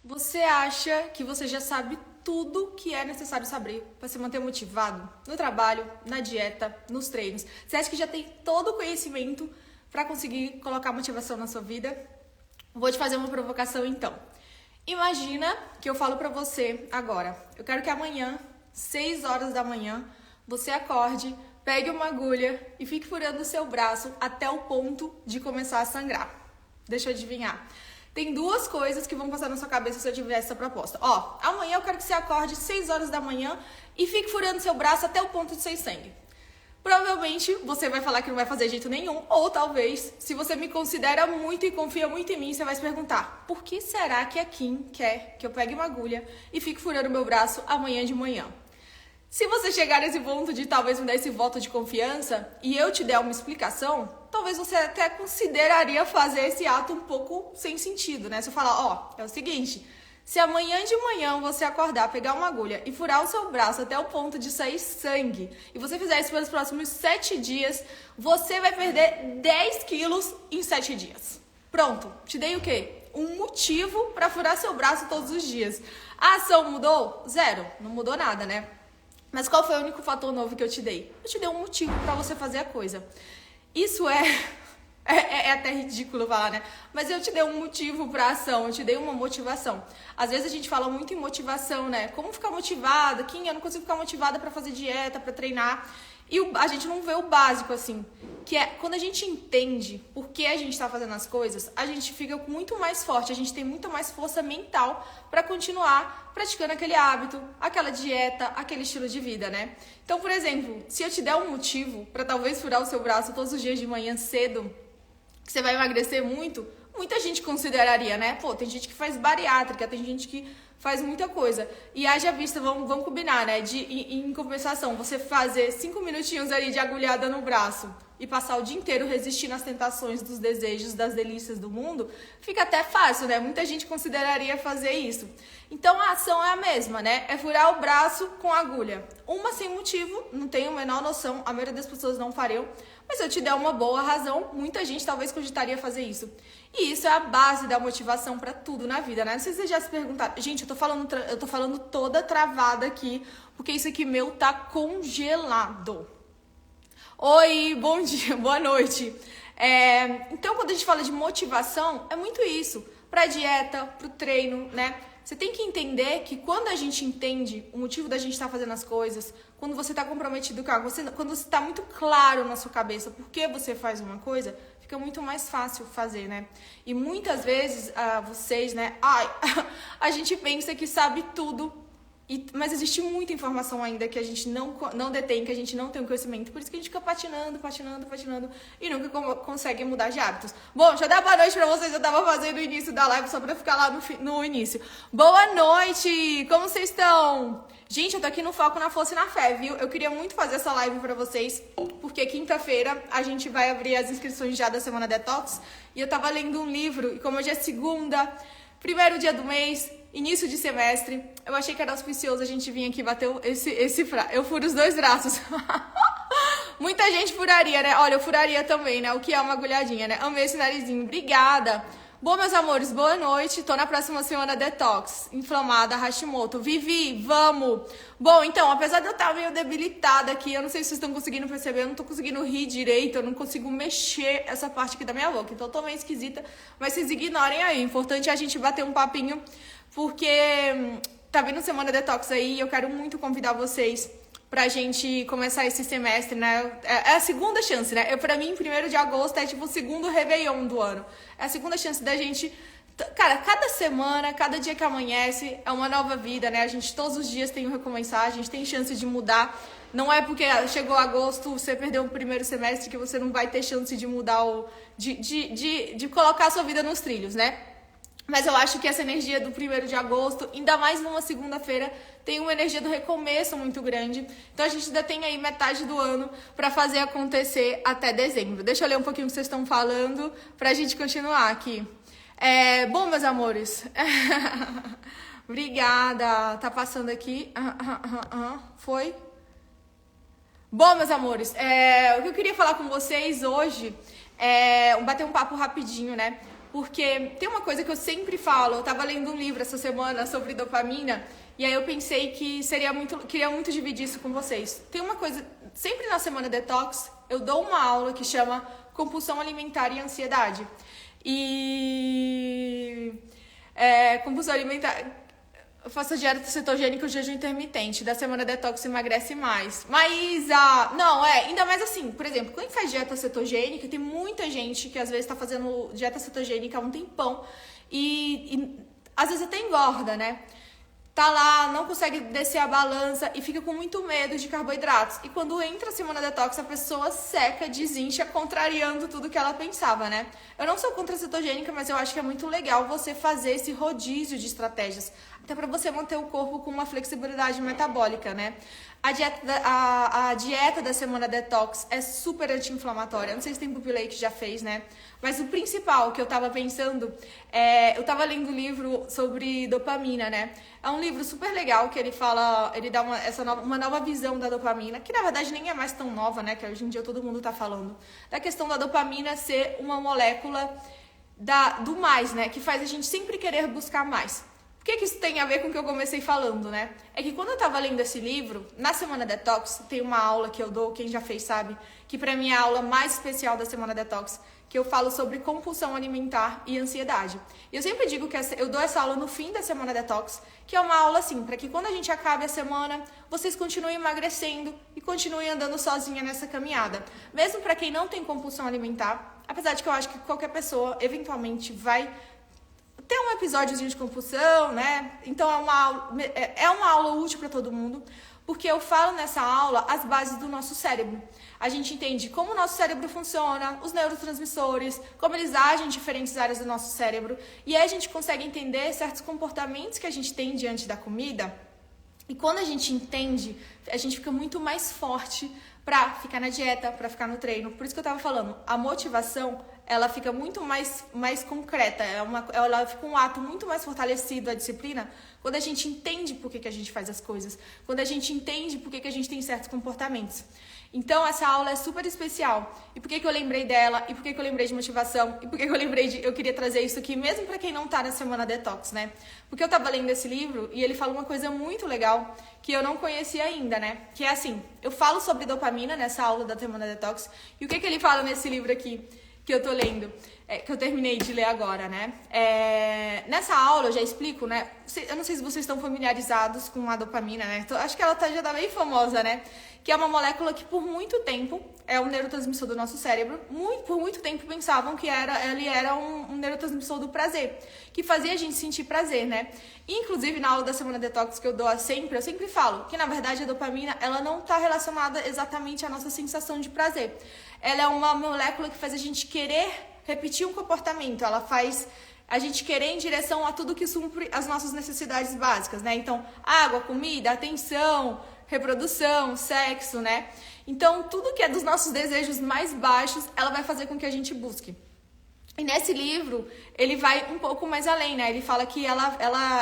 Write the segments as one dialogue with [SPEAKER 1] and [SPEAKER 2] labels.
[SPEAKER 1] Você acha que você já sabe tudo que é necessário saber para se manter motivado no trabalho, na dieta, nos treinos? Você acha que já tem todo o conhecimento para conseguir colocar motivação na sua vida? Vou te fazer uma provocação então. Imagina que eu falo para você agora. Eu quero que amanhã, 6 horas da manhã, você acorde, pegue uma agulha e fique furando o seu braço até o ponto de começar a sangrar. Deixa eu adivinhar. Tem duas coisas que vão passar na sua cabeça se eu tiver essa proposta. Ó, amanhã eu quero que você acorde 6 horas da manhã e fique furando seu braço até o ponto de sair sangue. Provavelmente você vai falar que não vai fazer jeito nenhum, ou talvez, se você me considera muito e confia muito em mim, você vai se perguntar: por que será que a Kim quer que eu pegue uma agulha e fique furando meu braço amanhã de manhã? Se você chegar nesse ponto de talvez me dar esse voto de confiança e eu te der uma explicação, talvez você até consideraria fazer esse ato um pouco sem sentido, né? Se eu falar, ó, é o seguinte, se amanhã de manhã você acordar, pegar uma agulha e furar o seu braço até o ponto de sair sangue, e você fizer isso pelos próximos 7 dias, você vai perder 10 quilos em 7 dias. Pronto, te dei o quê? Um motivo para furar seu braço todos os dias. A ação mudou? Zero, não mudou nada, né? Mas qual foi o único fator novo que eu te dei? Eu te dei um motivo para você fazer a coisa. Isso é até ridículo falar, né? Mas eu te dei um motivo para ação, eu te dei uma motivação. Às vezes a gente fala muito em motivação, né? Como ficar motivada? Kim, eu não consigo ficar motivada para fazer dieta, para treinar. E a gente não vê o básico, assim, que é quando a gente entende por que a gente está fazendo as coisas, a gente fica muito mais forte, a gente tem muito mais força mental para continuar praticando aquele hábito, aquela dieta, aquele estilo de vida, né? Então, por exemplo, se eu te der um motivo para talvez furar o seu braço todos os dias de manhã cedo, que você vai emagrecer muito, muita gente consideraria, né? Pô, tem gente que faz bariátrica, tem gente que faz muita coisa. E haja vista, vamos combinar, né? Em compensação, você fazer 5 minutinhos ali de agulhada no braço e passar o dia inteiro resistindo às tentações, dos desejos, das delícias do mundo, fica até fácil, né? Muita gente consideraria fazer isso. Então a ação é a mesma, né? É furar o braço com agulha. Uma sem motivo, não tenho a menor noção, a maioria das pessoas não fariam, mas se eu te der uma boa razão, muita gente talvez cogitaria fazer isso. E isso é a base da motivação para tudo na vida, né? Não sei se vocês já se perguntaram. Gente, eu tô falando toda travada aqui, porque isso aqui meu tá congelado. Oi, bom dia, boa noite. Então, quando a gente fala de motivação, é muito isso. Pra dieta, pro treino, né? Você tem que entender que quando a gente entende o motivo da gente estar fazendo as coisas, quando você está comprometido com algo, quando você está muito claro na sua cabeça por que você faz uma coisa, fica muito mais fácil fazer, né? E muitas vezes, vocês, né? A gente pensa que sabe tudo, mas existe muita informação ainda que a gente não detém, que a gente não tem o conhecimento. Por isso que a gente fica patinando e nunca consegue mudar de hábitos. Bom, deixa eu dar boa noite pra vocês. Eu tava fazendo o início da live só pra ficar lá no início. Boa noite! Como vocês estão? Gente, eu tô aqui no Foco, na Força e na Fé, viu? Eu queria muito fazer essa live pra vocês, porque quinta-feira a gente vai abrir as inscrições já da Semana Detox. E eu tava lendo um livro, e como hoje é segunda, primeiro dia do mês, início de semestre, eu achei que era auspicioso a gente vir aqui bater eu furo os 2 braços. Muita gente furaria, né? Olha, eu furaria também, né? O que é uma agulhadinha, né? Amei esse narizinho. Obrigada. Bom, meus amores, boa noite. Tô na próxima semana detox. Inflamada, Hashimoto. Vivi, vamos! Bom, então, apesar de eu estar meio debilitada aqui, eu não sei se vocês estão conseguindo perceber, eu não tô conseguindo rir direito, eu não consigo mexer essa parte aqui da minha boca. Então, eu tô meio esquisita, mas vocês ignorem aí. O importante é a gente bater um papinho, porque tá vindo Semana Detox aí e eu quero muito convidar vocês pra gente começar esse semestre, né? É a segunda chance, né? Pra mim, 1º de agosto é tipo o segundo Réveillon do ano. É a segunda chance da gente... Cara, cada semana, cada dia que amanhece é uma nova vida, né? A gente todos os dias tem que recomeçar, a gente tem chance de mudar. Não é porque chegou agosto, você perdeu o 1º semestre que você não vai ter chance de mudar de colocar a sua vida nos trilhos, né? Mas eu acho que essa energia do 1º de agosto, ainda mais numa segunda-feira, tem uma energia do recomeço muito grande. Então a gente ainda tem aí metade do ano para fazer acontecer até dezembro. Deixa eu ler um pouquinho o que vocês estão falando pra gente continuar aqui. Bom, meus amores. Obrigada. Tá passando aqui. Foi? Bom, meus amores, o que eu queria falar com vocês hoje é bater um papo rapidinho, né? Porque tem uma coisa que eu sempre falo, eu tava lendo um livro essa semana sobre dopamina, e aí eu pensei que queria muito dividir isso com vocês. Tem uma coisa, sempre na semana detox, eu dou uma aula que chama Compulsão Alimentar e Ansiedade. Compulsão alimentar... Eu faço a dieta cetogênica e o jejum intermitente. Da semana detox emagrece mais. Maísa! Não, ainda mais assim, por exemplo, quando faz dieta cetogênica, tem muita gente que às vezes tá fazendo dieta cetogênica há um tempão e às vezes até engorda, né? Tá lá, não consegue descer a balança e fica com muito medo de carboidratos. E quando entra a semana detox, a pessoa seca, desincha, contrariando tudo que ela pensava, né? Eu não sou contra a cetogênica, mas eu acho que é muito legal você fazer esse rodízio de estratégias. Até para você manter o corpo com uma flexibilidade metabólica, né? A dieta da semana detox é super anti-inflamatória. Não sei se tem pupilei que já fez, né? Mas o principal que eu tava pensando eu tava lendo um livro sobre dopamina, né? É um livro super legal que ele dá uma nova visão da dopamina, que na verdade nem é mais tão nova, né? Que hoje em dia todo mundo tá falando. Da questão da dopamina ser uma molécula do mais, né? Que faz a gente sempre querer buscar mais. Por que isso tem a ver com o que eu comecei falando, né? É que quando eu tava lendo esse livro, na Semana Detox, tem uma aula que eu dou, quem já fez sabe, que pra mim é a aula mais especial da Semana Detox, que eu falo sobre compulsão alimentar e ansiedade. E eu sempre digo que eu dou essa aula no fim da Semana Detox, que é uma aula assim, para que quando a gente acabe a semana, vocês continuem emagrecendo e continuem andando sozinha nessa caminhada. Mesmo para quem não tem compulsão alimentar, apesar de que eu acho que qualquer pessoa eventualmente vai ter um episódiozinho de compulsão, né? Então é uma aula útil para todo mundo, porque eu falo nessa aula as bases do nosso cérebro. A gente entende como o nosso cérebro funciona, os neurotransmissores, como eles agem em diferentes áreas do nosso cérebro, e aí a gente consegue entender certos comportamentos que a gente tem diante da comida. E quando a gente entende, a gente fica muito mais forte para ficar na dieta, para ficar no treino. Por isso que eu tava falando, a motivação, ela fica muito mais concreta, ela fica um ato muito mais fortalecido, a disciplina, quando a gente entende por que a gente faz as coisas, quando a gente entende por que a gente tem certos comportamentos. Então, essa aula é super especial. E por que eu lembrei dela? E por que eu lembrei de motivação? E por que eu lembrei eu queria trazer isso aqui, mesmo para quem não tá na Semana Detox, né? Porque eu tava lendo esse livro e ele fala uma coisa muito legal que eu não conhecia ainda, né? Que é assim, eu falo sobre dopamina nessa aula da Semana Detox. E o que ele fala nesse livro aqui que eu tô lendo? Que eu terminei de ler agora, né? Nessa aula eu já explico, né? Eu não sei se vocês estão familiarizados com a dopamina, né? Acho que ela já tá bem famosa, né? Que é uma molécula que por muito tempo é um neurotransmissor do nosso cérebro. Por muito tempo pensavam que ele era um neurotransmissor do prazer, que fazia a gente sentir prazer, né? Inclusive na aula da Semana Detox que eu dou eu sempre falo que na verdade a dopamina ela não está relacionada exatamente à nossa sensação de prazer. Ela é uma molécula que faz a gente querer repetir um comportamento, ela faz a gente querer em direção a tudo que supre as nossas necessidades básicas, né? Então, água, comida, atenção, reprodução, sexo, né? Então, tudo que é dos nossos desejos mais baixos, ela vai fazer com que a gente busque. E nesse livro, ele vai um pouco mais além, né? Ele fala que ela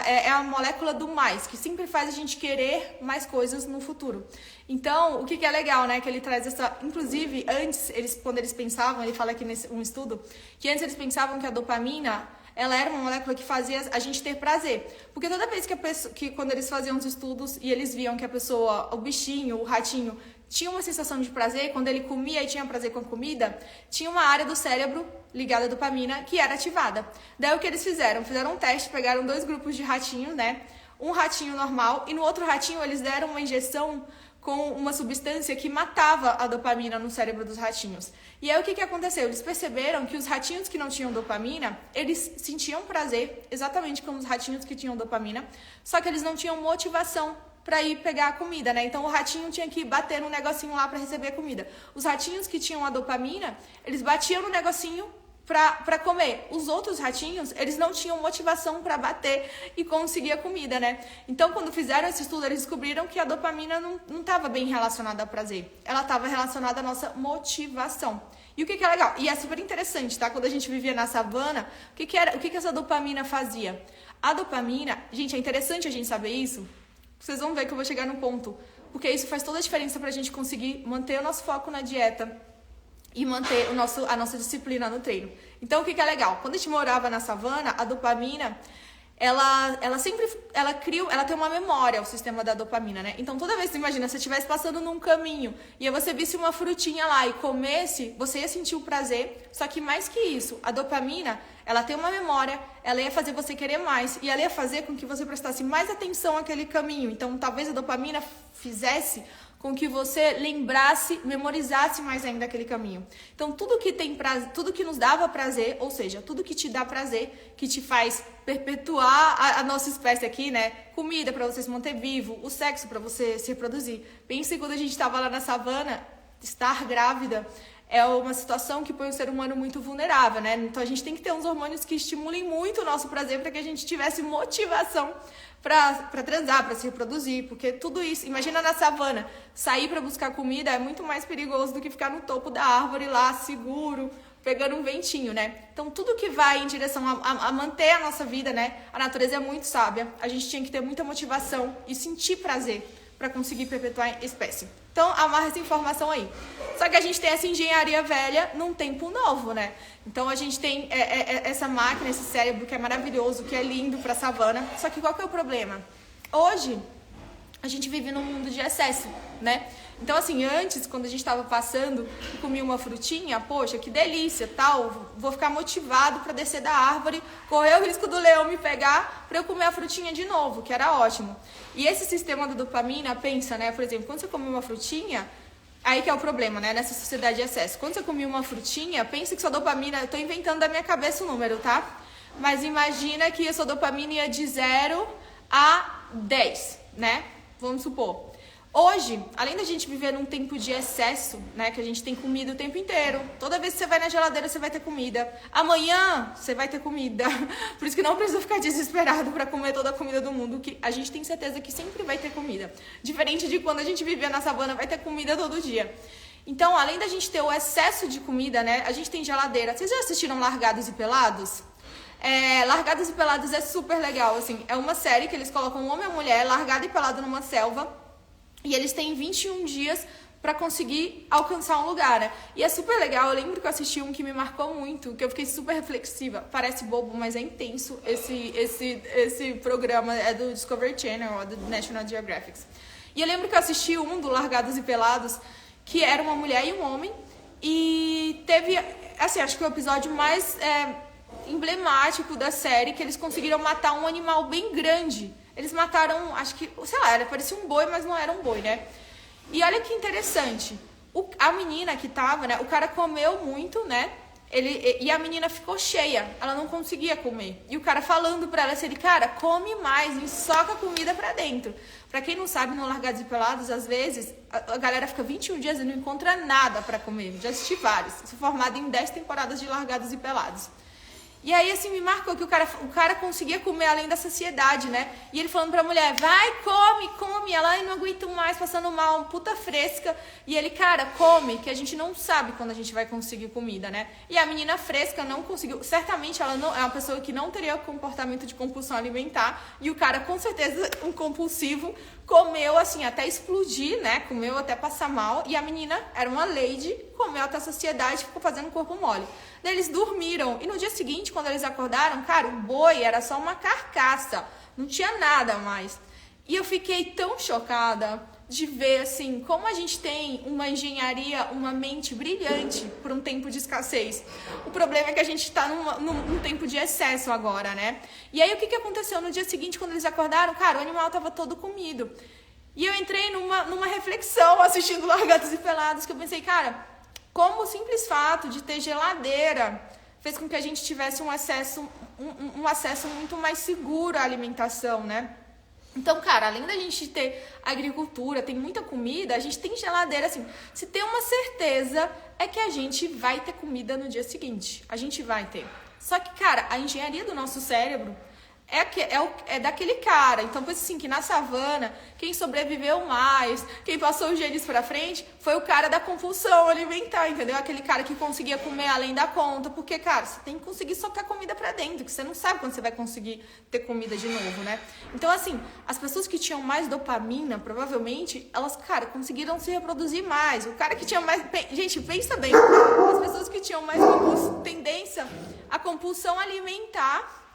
[SPEAKER 1] é a molécula do mais, que sempre faz a gente querer mais coisas no futuro. Então, o que é legal, né? Que ele traz essa... Inclusive, antes, quando eles pensavam, ele fala aqui nesse um estudo, que antes eles pensavam que a dopamina, ela era uma molécula que fazia a gente ter prazer. Porque toda vez que quando eles faziam os estudos e eles viam que a pessoa, o bichinho, o ratinho, tinha uma sensação de prazer, quando ele comia e tinha prazer com a comida, tinha uma área do cérebro ligada à dopamina que era ativada. Daí o que eles fizeram? Fizeram um teste, pegaram 2 grupos de ratinhos, né? Um ratinho normal e no outro ratinho eles deram uma injeção com uma substância que matava a dopamina no cérebro dos ratinhos. E aí o que aconteceu? Eles perceberam que os ratinhos que não tinham dopamina, eles sentiam prazer exatamente como os ratinhos que tinham dopamina, só que eles não tinham motivação para ir pegar a comida, né? Então o ratinho tinha que bater no negocinho lá para receber a comida. Os ratinhos que tinham a dopamina, eles batiam no negocinho para comer. Os outros ratinhos, eles não tinham motivação para bater e conseguir a comida, né? Então, quando fizeram esse estudo, eles descobriram que a dopamina não estava bem relacionada ao prazer. Ela estava relacionada à nossa motivação. E o que é legal? E é super interessante, tá? Quando a gente vivia na savana, o que essa dopamina fazia? A dopamina, gente, é interessante a gente saber isso. Vocês vão ver que eu vou chegar no ponto. Porque isso faz toda a diferença pra gente conseguir manter o nosso foco na dieta e manter a nossa disciplina no treino. Então, o que é legal? Quando a gente morava na savana, a dopamina, ela tem uma memória, o sistema da dopamina, né? Então, toda vez que, imagina, se você estivesse passando num caminho e aí você visse uma frutinha lá e comesse, você ia sentir o prazer. Só que mais que isso, a dopamina, ela tem uma memória, ela ia fazer você querer mais e ela ia fazer com que você prestasse mais atenção àquele caminho. Então, talvez a dopamina fizesse com que você lembrasse, memorizasse mais ainda aquele caminho. Então, tudo que tem prazer, tudo que nos dava prazer, ou seja, tudo que te dá prazer, que te faz perpetuar a nossa espécie aqui, né? Comida para você se manter vivo, o sexo para você se reproduzir. Pense quando a gente estava lá na savana, estar grávida é uma situação que põe o ser humano muito vulnerável, né? Então, a gente tem que ter uns hormônios que estimulem muito o nosso prazer para que a gente tivesse motivação para transar, para se reproduzir, porque tudo isso, imagina na savana, sair para buscar comida é muito mais perigoso do que ficar no topo da árvore lá, seguro, pegando um ventinho, né? Então, tudo que vai em direção a manter a nossa vida, né? A natureza é muito sábia, a gente tinha que ter muita motivação e sentir prazer para conseguir perpetuar a espécie. Então, amarra essa informação aí. Só que a gente tem essa engenharia velha num tempo novo, né? Então, a gente tem essa máquina, esse cérebro que é maravilhoso, que é lindo para a savana. Só que qual que é o problema? Hoje, a gente vive num mundo de excesso, né? Então, assim, antes, quando a gente estava passando e comia uma frutinha, poxa, que delícia, tal, vou ficar motivado para descer da árvore, correr o risco do leão me pegar para eu comer a frutinha de novo, que era ótimo. E esse sistema da dopamina, pensa, né? Por exemplo, quando você come uma frutinha, aí que é o problema, né? Nessa sociedade de excesso. Quando você comia uma frutinha, pensa que sua dopamina, eu tô inventando da minha cabeça o número, tá? Mas imagina que a sua dopamina ia de 0 a 10, né? Vamos supor. Hoje, além da gente viver num tempo de excesso, né, que a gente tem comida o tempo inteiro, toda vez que você vai na geladeira você vai ter comida, amanhã você vai ter comida, por isso que não precisa ficar desesperado para comer toda a comida do mundo, que a gente tem certeza que sempre vai ter comida, diferente de quando a gente vivia na savana, vai ter comida todo dia. Então, além da gente ter o excesso de comida, né, a gente tem geladeira. Vocês já assistiram Largados e Pelados? Largados e Pelados é super legal, assim, é uma série que eles colocam um homem e uma mulher largado e pelado numa selva, e eles têm 21 dias para conseguir alcançar um lugar, né? E é super legal, eu lembro que eu assisti um que me marcou muito, que eu fiquei super reflexiva. Parece bobo, mas é intenso esse programa, é do Discovery Channel, do National Geographic. E eu lembro que eu assisti um do Largados e Pelados, que era uma mulher e um homem, e teve, assim, acho que o episódio mais emblemático da série, que eles conseguiram matar um animal bem grande. Eles mataram, acho que, sei lá, parecia um boi, mas não era um boi, né? E olha que interessante, a menina que tava, né, o cara comeu muito, né, e a menina ficou cheia, ela não conseguia comer. E o cara falando pra ela assim, cara, come mais, me soca a comida pra dentro. Pra quem não sabe, no Largados e Pelados, às vezes, a galera fica 21 dias e não encontra nada pra comer. Já assisti vários, sou formada em 10 temporadas de Largados e Pelados. E aí, assim, me marcou que o cara conseguia comer além da saciedade, né? E ele falando pra mulher, vai, come, come. Ela, ai, não aguento mais, passando mal, puta fresca. E ele, cara, come, que a gente não sabe quando a gente vai conseguir comida, né? E a menina fresca não conseguiu. Certamente ela não é uma pessoa que não teria comportamento de compulsão alimentar. E o cara, com certeza, um compulsivo, comeu, assim, até explodir, né? Comeu até passar mal. E a menina era uma lady, comeu até a saciedade e ficou fazendo corpo mole. Daí eles dormiram. E no dia seguinte, quando eles acordaram, cara, o boi era só uma carcaça. Não tinha nada mais. E eu fiquei tão chocada de ver, assim, como a gente tem uma engenharia, uma mente brilhante por um tempo de escassez. O problema é que a gente está num tempo de excesso agora, né? E aí, o que aconteceu? No dia seguinte, quando eles acordaram, cara, o animal estava todo comido. E eu entrei numa reflexão assistindo Largados e Pelados, que eu pensei, cara, como o simples fato de ter geladeira fez com que a gente tivesse um acesso muito mais seguro à alimentação, né? Então, cara, além da gente ter agricultura, tem muita comida, a gente tem geladeira, assim, se tem uma certeza é que a gente vai ter comida no dia seguinte, a gente vai ter. Só que, cara, a engenharia do nosso cérebro é daquele cara. Então, pensa assim, que na savana, quem sobreviveu mais, quem passou os genes pra frente, foi o cara da compulsão alimentar, entendeu? Aquele cara que conseguia comer além da conta. Porque, cara, você tem que conseguir socar comida pra dentro, que você não sabe quando você vai conseguir ter comida de novo, né? Então, assim, as pessoas que tinham mais dopamina, provavelmente, elas, cara, conseguiram se reproduzir mais. O cara que tinha mais... Gente, pensa bem. As pessoas que tinham mais tendência à compulsão alimentar...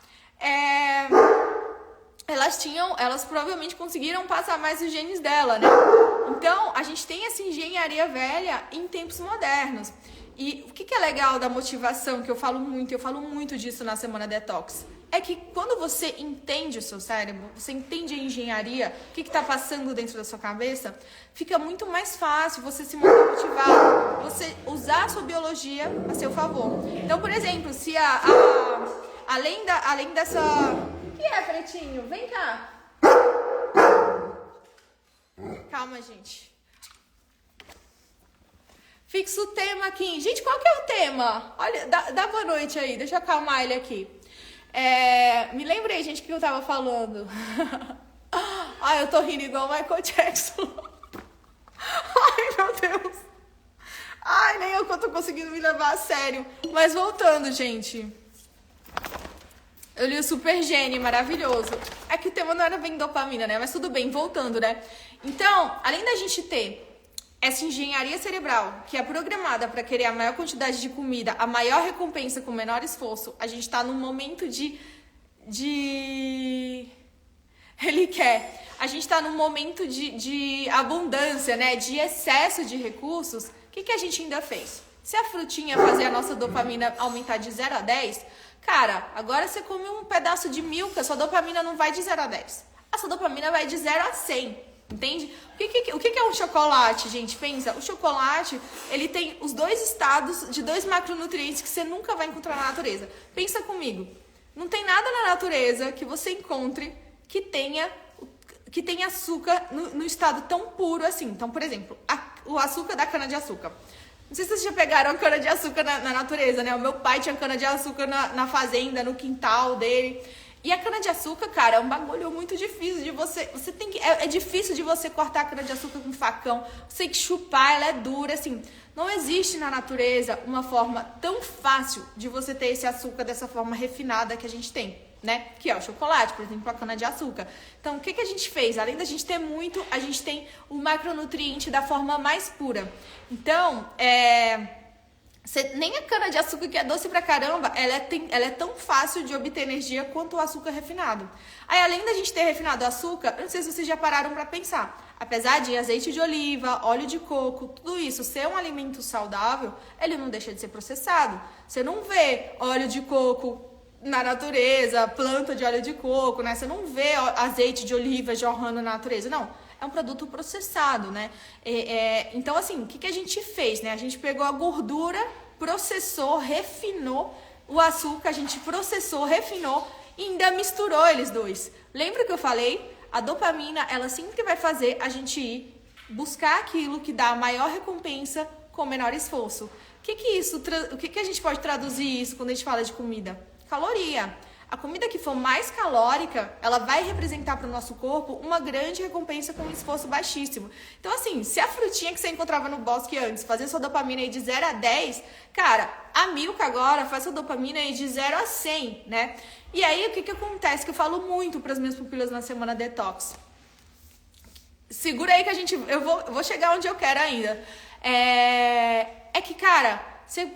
[SPEAKER 1] elas provavelmente conseguiram passar mais os genes dela, né? Então, a gente tem essa engenharia velha em tempos modernos. E o que é legal da motivação, que eu falo muito disso na Semana Detox, é que quando você entende o seu cérebro, você entende a engenharia, o que está passando dentro da sua cabeça, fica muito mais fácil você se manter motivado, você usar a sua biologia a seu favor. Então, por exemplo, se além dessa... O que é, Pretinho? Vem cá. Calma, gente. Fixa o tema aqui. Gente, qual que é o tema? Olha, dá boa noite aí. Deixa eu acalmar ele aqui. Me lembrei, gente, o que eu tava falando. Ai, eu tô rindo igual o Michael Jackson. Ai, meu Deus. Ai, nem eu que eu tô conseguindo me levar a sério. Mas voltando, gente. Eu li o Super Gene, maravilhoso. É que o tema não era bem dopamina, né? Mas tudo bem, voltando, né? Então, além da gente ter essa engenharia cerebral, que é programada para querer a maior quantidade de comida, a maior recompensa com o menor esforço, a gente tá num momento Ele quer. A gente tá num momento de abundância, né? De excesso de recursos. O que a gente ainda fez? Se a frutinha fazer a nossa dopamina aumentar de 0 a 10... Cara, agora você come um pedaço de milka, sua dopamina não vai de 0 a 10. A sua dopamina vai de 0 a 100, entende? O que é um chocolate, gente? Pensa, o chocolate, ele tem os dois estados de 2 macronutrientes que você nunca vai encontrar na natureza. Pensa comigo, não tem nada na natureza que você encontre que tenha açúcar no estado tão puro assim. Então, por exemplo, o açúcar da cana-de-açúcar. Não sei se vocês já pegaram cana-de-açúcar na natureza, né? O meu pai tinha cana-de-açúcar na fazenda, no quintal dele. E a cana-de-açúcar, cara, é um bagulho muito difícil de você... É difícil de você cortar a cana-de-açúcar com um facão. Você tem que chupar, ela é dura, assim. Não existe na natureza uma forma tão fácil de você ter esse açúcar dessa forma refinada que a gente tem, né? Que é o chocolate, por exemplo, a cana-de-açúcar. Então, o que a gente fez? Além da gente ter muito, a gente tem o macronutriente da forma mais pura. Então, nem a cana-de-açúcar, que é doce pra caramba, ela é tão fácil de obter energia quanto o açúcar refinado. Aí, além da gente ter refinado o açúcar, eu não sei se vocês já pararam pra pensar. Apesar de azeite de oliva, óleo de coco, tudo isso ser um alimento saudável, ele não deixa de ser processado. Você não vê óleo de coco na natureza, planta de óleo de coco, né? Você não vê azeite de oliva jorrando na natureza, não. É um produto processado, né? Então, assim, o que a gente fez, né? A gente pegou a gordura, processou, refinou o açúcar, a gente processou, refinou e ainda misturou eles dois. Lembra que eu falei? A dopamina, ela sempre vai fazer a gente ir buscar aquilo que dá a maior recompensa com menor esforço. O que a gente pode traduzir isso quando a gente fala de comida? Caloria. A comida que for mais calórica, ela vai representar para o nosso corpo uma grande recompensa com um esforço baixíssimo. Então, assim, se a frutinha que você encontrava no bosque antes fazia sua dopamina aí de 0 a 10, cara, a Milka agora faz sua dopamina aí de 0 a 100, né? E aí, o que acontece? Que eu falo muito para as minhas pupilas na Semana Detox. Segura aí que eu vou chegar onde eu quero ainda. É que, cara, você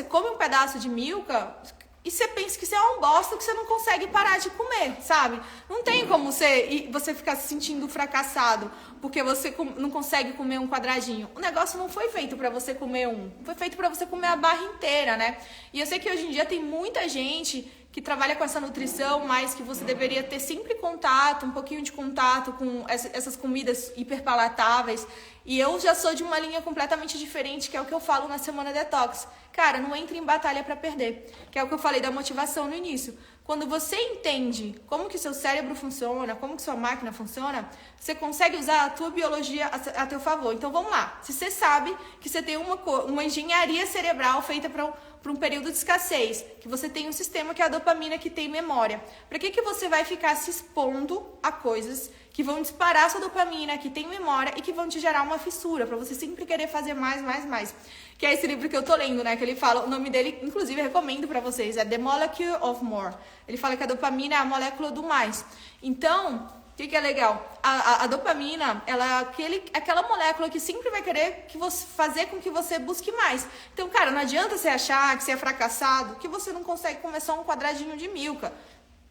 [SPEAKER 1] come um pedaço de Milka... E você pensa que você é um bosta, que você não consegue parar de comer, sabe? Não tem como você ficar se sentindo fracassado porque você não consegue comer um quadradinho. O negócio não foi feito pra você comer foi feito pra você comer a barra inteira, né? E eu sei que hoje em dia tem muita gente que trabalha com essa nutrição, mas que você deveria ter sempre contato, um pouquinho de contato com essas comidas hiperpalatáveis. E eu já sou de uma linha completamente diferente, que é o que eu falo na Semana Detox. Cara, não entre em batalha pra perder, que é o que eu falei da motivação no início. Quando você entende como que seu cérebro funciona, como que sua máquina funciona, você consegue usar a tua biologia a teu favor. Então vamos lá. Se você sabe que você tem uma engenharia cerebral feita para um período de escassez, que você tem um sistema que é a dopamina, que tem memória. Para que você vai ficar se expondo a coisas que vão disparar sua dopamina, que tem memória e que vão te gerar uma fissura, para você sempre querer fazer mais, mais, mais. Que é esse livro que eu tô lendo, né? Que ele fala, o nome dele, inclusive, eu recomendo para vocês, é The Molecule of More. Ele fala que a dopamina é a molécula do mais. Então, o que é legal? A dopamina, ela é aquela molécula que sempre vai querer fazer com que você busque mais. Então, cara, não adianta você achar que você é fracassado, que você não consegue comer só um quadradinho de Milka.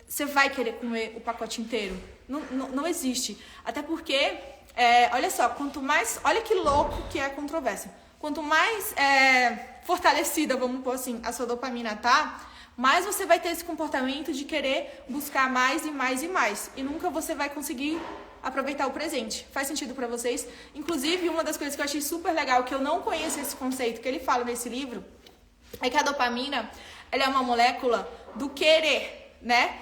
[SPEAKER 1] Você vai querer comer o pacote inteiro. Não existe. Até porque, olha só, quanto mais... Olha que louco que é a controvérsia. Quanto mais fortalecida, vamos pôr assim, a sua dopamina tá, mais você vai ter esse comportamento de querer buscar mais e mais e mais. E nunca você vai conseguir aproveitar o presente. Faz sentido pra vocês? Inclusive, uma das coisas que eu achei super legal, que eu não conheço esse conceito que ele fala nesse livro, é que a dopamina, ela é uma molécula do querer, né?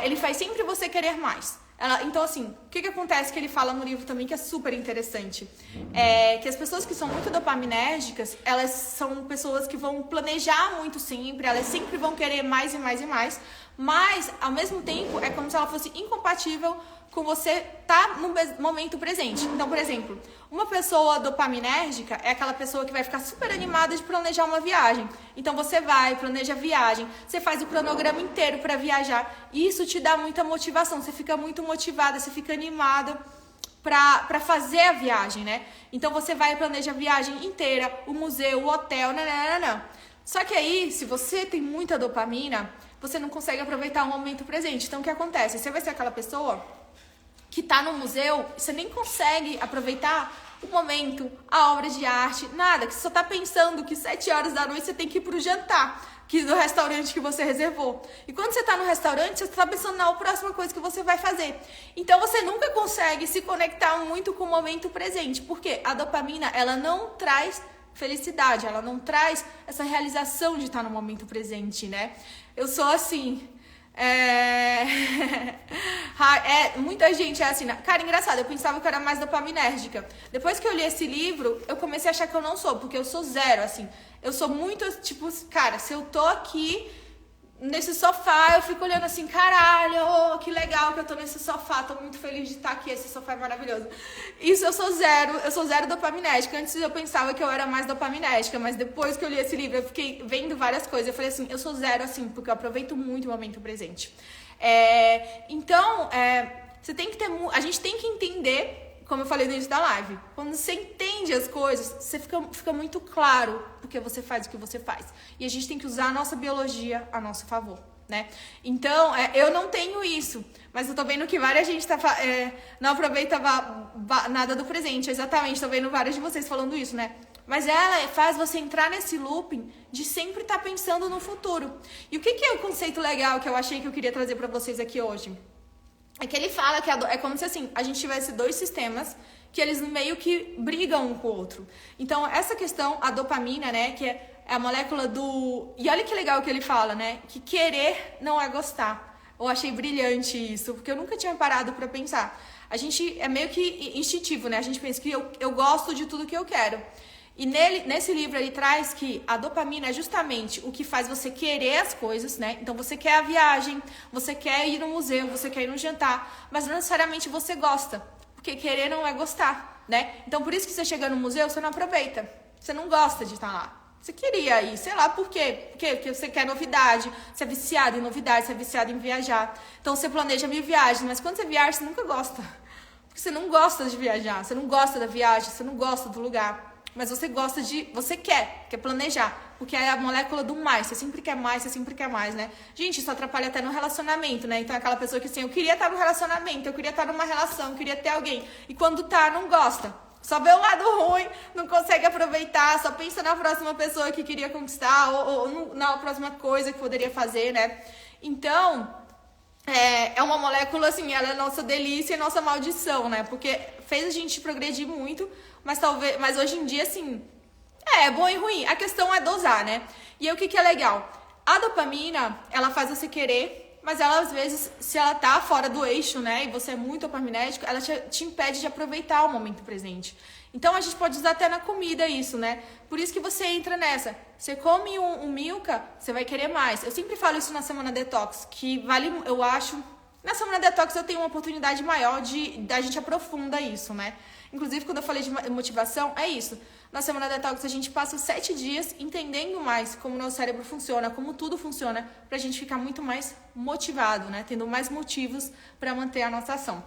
[SPEAKER 1] Ele faz sempre você querer mais. Então, assim, o que acontece que ele fala no livro também que é super interessante? Que as pessoas que são muito dopaminérgicas, elas são pessoas que vão planejar muito sempre, elas sempre vão querer mais e mais e mais, mas, ao mesmo tempo, é como se ela fosse incompatível com você estar no momento presente. Então, por exemplo, uma pessoa dopaminérgica é aquela pessoa que vai ficar super animada de planejar uma viagem. Então, você vai, planeja a viagem, você faz o cronograma inteiro para viajar. E isso te dá muita motivação, você fica muito motivada, você fica animada para fazer a viagem, né? Então, você vai e planeja a viagem inteira, o museu, o hotel, nananana. Só que aí, se você tem muita dopamina, você não consegue aproveitar o momento presente. Então, o que acontece? Você vai ser aquela pessoa que tá no museu, você nem consegue aproveitar o momento, a obra de arte, nada, que você só tá pensando que 7 horas da noite você tem que ir pro jantar, que do restaurante que você reservou. E quando você tá no restaurante, você tá pensando na próxima coisa que você vai fazer. Então você nunca consegue se conectar muito com o momento presente, porque a dopamina, ela não traz felicidade, ela não traz essa realização de estar no momento presente, né? Eu sou assim... muita gente é assim, cara, engraçado, eu pensava que eu era mais dopaminérgica. Depois que eu li esse livro, eu comecei a achar que eu não sou, porque eu sou zero, assim. Eu sou muito, tipo, cara, se eu tô aqui nesse sofá, eu fico olhando assim, caralho, que legal que eu tô nesse sofá, tô muito feliz de estar aqui, esse sofá é maravilhoso. Isso eu sou zero dopaminérgica. Antes eu pensava que eu era mais dopaminérgica, mas depois que eu li esse livro, eu fiquei vendo várias coisas, eu falei assim, eu sou zero assim, porque eu aproveito muito o momento presente. Então, você tem que ter, a gente tem que entender, como eu falei no início da live, quando você entende as coisas, você fica muito claro porque você faz o que você faz. E a gente tem que usar a nossa biologia a nosso favor, né? Então, eu não tenho isso, mas eu tô vendo que várias gente não aproveita nada do presente. Exatamente, tô vendo várias de vocês falando isso, né? Mas ela faz você entrar nesse looping de sempre estar pensando no futuro. E o que é o conceito legal que eu achei que eu queria trazer pra vocês aqui hoje? É que ele fala que é como se assim, a gente tivesse 2 sistemas que eles meio que brigam um com o outro. Então, essa questão, a dopamina, né, que é a molécula do... E olha que legal que ele fala, né, que querer não é gostar. Eu achei brilhante isso, porque eu nunca tinha parado pra pensar. A gente é meio que instintivo, né, a gente pensa que eu gosto de tudo que eu quero. E nesse livro ele traz que a dopamina é justamente o que faz você querer as coisas, né? Então você quer a viagem, você quer ir no museu, você quer ir no jantar, mas não necessariamente você gosta, porque querer não é gostar, né? Então por isso que você chega no museu, você não aproveita, você não gosta de estar lá. Você queria ir, sei lá por quê? Porque você quer novidade, você é viciado em novidade, você é viciado em viajar. Então você planeja 1000 viagens, mas quando você viaja, você nunca gosta. Porque você não gosta de viajar, você não gosta da viagem, você não gosta do lugar. Mas você gosta você quer planejar, porque é a molécula do mais, você sempre quer mais, você sempre quer mais, né? Gente, isso atrapalha até no relacionamento, né? Então é aquela pessoa que assim, eu queria estar no relacionamento, eu queria estar numa relação, eu queria ter alguém, e quando tá, não gosta. Só vê o lado ruim, não consegue aproveitar, só pensa na próxima pessoa que queria conquistar, ou na próxima coisa que poderia fazer, né? Então... É uma molécula, assim, ela é nossa delícia e nossa maldição, né? Porque fez a gente progredir muito, mas hoje em dia, assim, é bom e ruim. A questão é dosar, né? E aí, o que é legal? A dopamina, ela faz você querer mas ela, às vezes, se ela tá fora do eixo, né, e você é muito dopaminérgico, ela te impede de aproveitar o momento presente. Então, a gente pode usar até na comida isso, né? Por isso que você entra nessa. Você come um Milka, você vai querer mais. Eu sempre falo isso na Semana Detox, que vale, eu acho... Na Semana Detox eu tenho uma oportunidade maior da gente aprofunda isso, né? Inclusive, quando eu falei de motivação, é isso. Na Semana Detox a gente passa 7 dias entendendo mais como o nosso cérebro funciona, como tudo funciona, pra gente ficar muito mais motivado, né? Tendo mais motivos pra manter a nossa ação.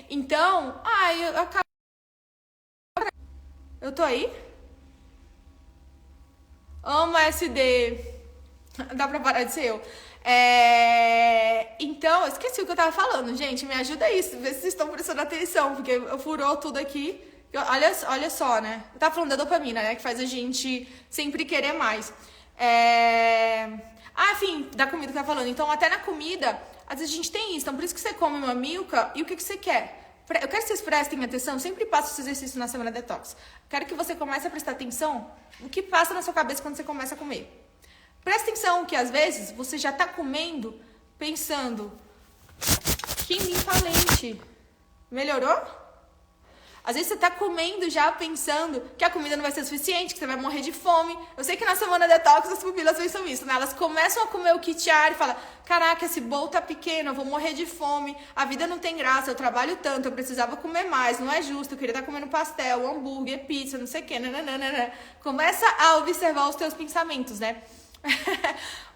[SPEAKER 1] Então, eu acabo... Eu tô aí? Amo SD. Dá pra parar de ser eu. Então, eu esqueci o que eu tava falando, gente. Me ajuda aí, vê se vocês estão prestando atenção, porque eu furou tudo aqui. Olha só, né? Eu tava falando da dopamina, né? Que faz a gente sempre querer mais. Enfim, da comida que eu tava falando. Então, até na comida, às vezes a gente tem isso. Então, por isso que você come uma Milka e o que você quer? Eu quero que vocês prestem atenção, eu sempre passo esse exercício na Semana Detox. Quero que você comece a prestar atenção no que passa na sua cabeça quando você começa a comer. Presta atenção que às vezes você já tá comendo pensando, que limpa a lente. Melhorou? Às vezes você tá comendo já pensando que a comida não vai ser suficiente, que você vai morrer de fome. Eu sei que na Semana Detox as pupilas pensam isso, né? Elas começam a comer o kit ar e falam, caraca, esse bowl tá pequeno, eu vou morrer de fome, a vida não tem graça, eu trabalho tanto, eu precisava comer mais, não é justo, eu queria estar comendo pastel, hambúrguer, pizza, não sei o que, nananana. Começa a observar os teus pensamentos, né?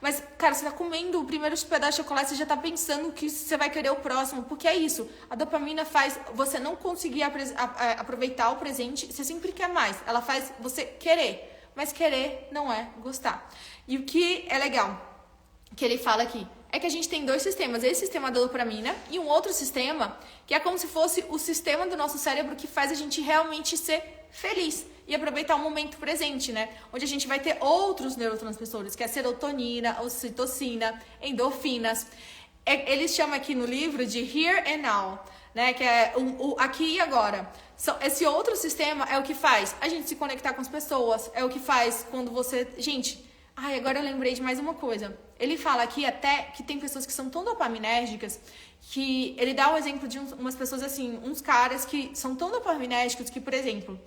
[SPEAKER 1] Mas, cara, você tá comendo o primeiro pedaço de chocolate, você já tá pensando que você vai querer o próximo, porque é isso, a dopamina faz você não conseguir aproveitar o presente, você sempre quer mais, ela faz você querer, mas querer não é gostar. E o que é legal, que ele fala aqui, é que a gente tem 2 sistemas, esse sistema da dopamina e um outro sistema, que é como se fosse o sistema do nosso cérebro que faz a gente realmente ser feliz e aproveitar o momento presente, né? Onde a gente vai ter outros neurotransmissores, que é a serotonina, ocitocina, endorfinas. Eles chamam aqui no livro de here and now, né? Que é o aqui e agora. Esse outro sistema é o que faz a gente se conectar com as pessoas, é o que faz quando você... Gente, agora eu lembrei de mais uma coisa. Ele fala aqui até que tem pessoas que são tão dopaminérgicas que ele dá um exemplo de umas pessoas assim, uns caras que são tão dopaminérgicos que, por exemplo,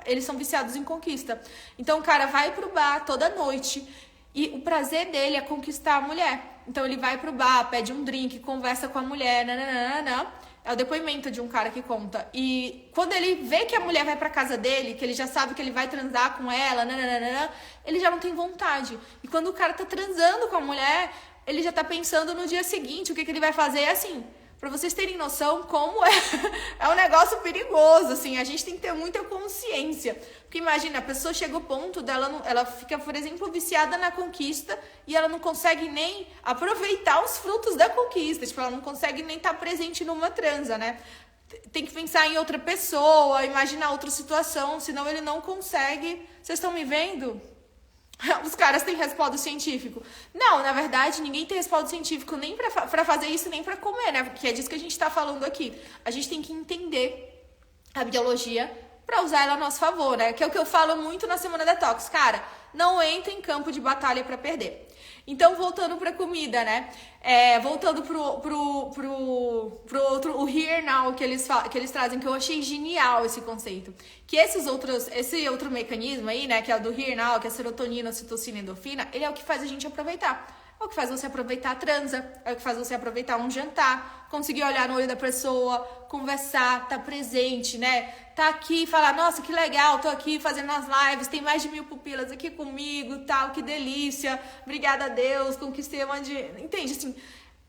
[SPEAKER 1] eles são viciados em conquista. Então o cara vai pro bar toda noite e o prazer dele é conquistar a mulher. Então ele vai pro bar, pede um drink, conversa com a mulher, nananana. É o depoimento de um cara que conta. E quando ele vê que a mulher vai pra casa dele, que ele já sabe que ele vai transar com ela, nananana, ele já não tem vontade. E quando o cara tá transando com a mulher, ele já tá pensando no dia seguinte, o que ele vai fazer. É assim, pra vocês terem noção como é um negócio perigoso, assim, a gente tem que ter muita consciência. Porque imagina, a pessoa chega ao ponto dela, ela fica, por exemplo, viciada na conquista e ela não consegue nem aproveitar os frutos da conquista, tipo, ela não consegue nem estar presente numa transa, né? Tem que pensar em outra pessoa, imaginar outra situação, senão ele não consegue. Vocês estão me vendo? Os caras têm respaldo científico. Não, na verdade, ninguém tem respaldo científico nem pra fazer isso, nem pra comer, né? Porque é disso que a gente tá falando aqui. A gente tem que entender a biologia pra usar ela a nosso favor, né? Que é o que eu falo muito na Semana Detox. Cara, não entra em campo de batalha pra perder. Então, voltando pra comida, né? Voltando pro outro, o here now que eles trazem, que eu achei genial esse conceito. Que esse outro mecanismo aí, né? Que é o do here now, que é a serotonina, ocitocina e endorfina, ele é o que faz a gente aproveitar. É o que faz você aproveitar a transa, é o que faz você aproveitar um jantar, conseguir olhar no olho da pessoa, conversar, tá presente, né? Tá aqui e falar, nossa, que legal, tô aqui fazendo as lives, tem mais de 1000 pupilas aqui comigo, tal, que delícia, obrigada a Deus, conquistei uma de... Entende, assim,